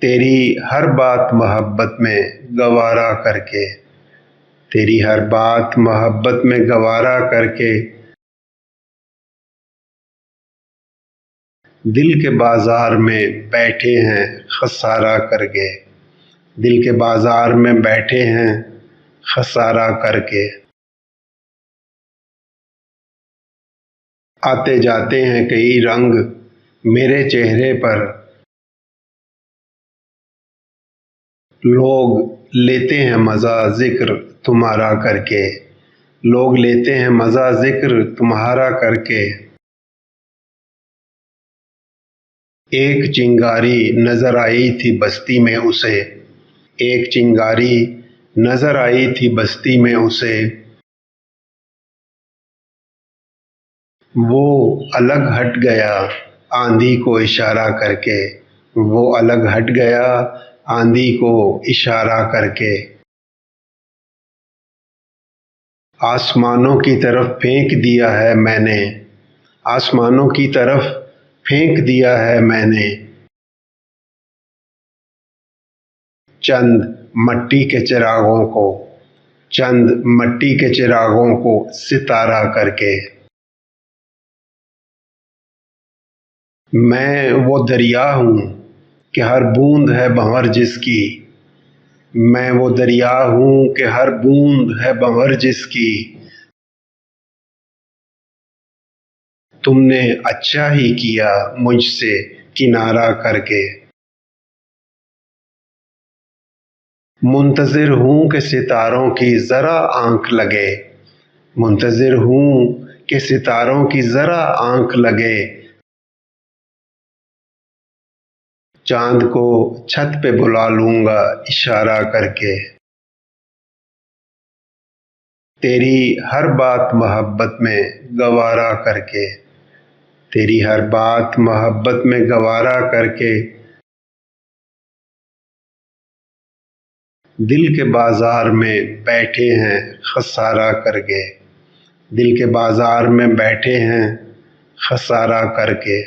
तेरी हर बात मोहब्बत में गवारा करके, तेरी हर बात मोहब्बत में गवारा करके, दिल के बाजार में बैठे हैं खसारा करके, दिल के बाजार में बैठे हैं खसारा करके। आते जाते हैं कई रंग मेरे चेहरे पर, लोग लेते हैं मज़ा ज़िक्र तुम्हारा करके, लोग लेते हैं मज़ा ज़िक्र तुम्हारा करके। एक चिंगारी नज़र आई थी बस्ती में उसे, एक चिंगारी नज़र आई थी बस्ती में उसे। वो अलग हट गया आंधी को इशारा करके, वो अलग हट गया आंधी को इशारा करके। आसमानों की तरफ फेंक दिया है मैंने, आसमानों की तरफ फेंक दिया है मैंने, चंद मट्टी के चिरागों को, चंद मट्टी के चिरागों को सितारा करके। मैं वो दरिया हूँ कि हर बूंद है भंवर जिसकी, मैं वो दरिया हूँ कि हर बूंद है भंवर जिसकी। तुमने अच्छा ही किया मुझसे किनारा करके। मुंतज़िर हूँ कि सितारों की ज़रा आँख लगे, मुंतज़िर हूँ कि सितारों की ज़रा आँख लगे। चाँद को छत पे बुला लूँगा इशारा करके। तेरी हर बात मोहब्बत में गवारा करके, तेरी हर बात मोहब्बत में गवारा करके। दिल के बाजार में बैठे हैं खसारा करके, दिल के बाजार में बैठे हैं खसारा करके।